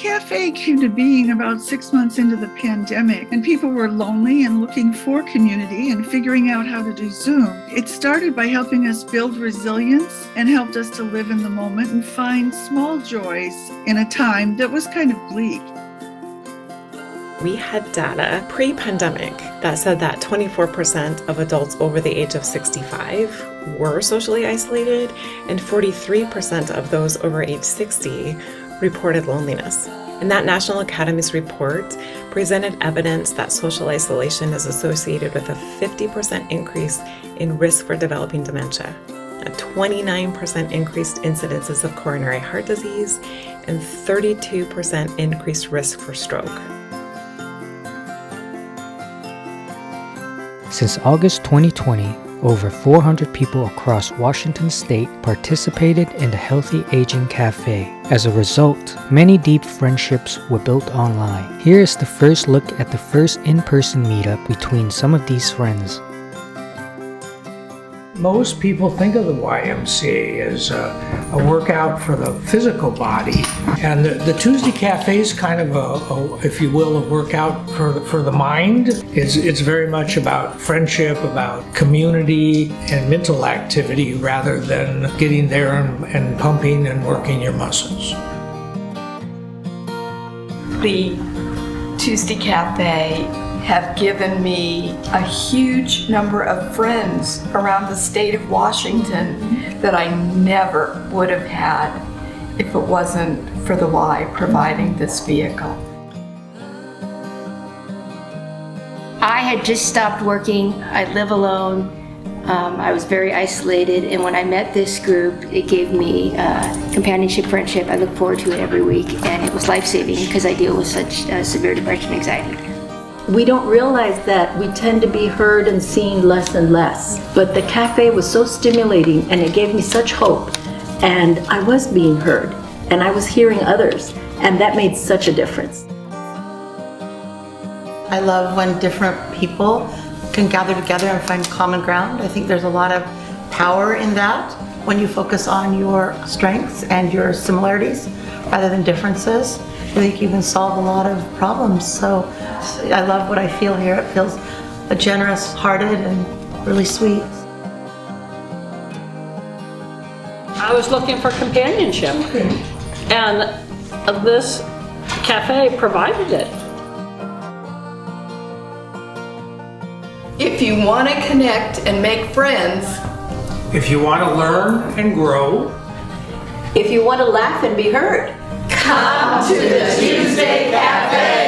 Café came to being about 6 months into the pandemic, and people were lonely and looking for community and figuring out how to do Zoom. It started by helping us build resilience and helped us to live in the moment and find small joys in a time that was kind of bleak. We had data pre-pandemic that said that 24% of adults over the age of 65 were socially isolated, and 43% of those over age 60 reported loneliness. And that National Academy's report presented evidence that social isolation is associated with a 50% increase in risk for developing dementia, a 29% increased incidences of coronary heart disease, and 32% increased risk for stroke. Since August 2020, over 400 people across Washington state participated in the Healthy Aging Café. As a result, many deep friendships were built online. Here is the first look at the first in-person meetup between some of these friends. Most people think of the YMCA as a workout for the physical body, and the Tuesday Cafe is kind of a, if you will, a workout for the mind. It's very much about friendship, about community and mental activity rather than getting there and pumping and working your muscles. The Tuesday Cafe have given me a huge number of friends around the state of Washington that I never would have had if it wasn't for the Y providing this vehicle. I had just stopped working. I live alone. I was very isolated, and when I met this group, it gave me companionship, friendship. I look forward to it every week, and it was life-saving because I deal with such severe depression and anxiety. We don't realize that we tend to be heard and seen less and less. But the cafe was so stimulating and it gave me such hope. And I was being heard and I was hearing others, and that made such a difference. I love when different people can gather together and find common ground. I think there's a lot of power in that when you focus on your strengths and your similarities rather than differences. I think you can solve a lot of problems. So I love what I feel here. It feels generous-hearted and really sweet. I was looking for companionship, and this cafe provided it. If you want to connect and make friends, If you want to learn and grow, If you want to laugh and be heard, come to the Tuesday Cafe.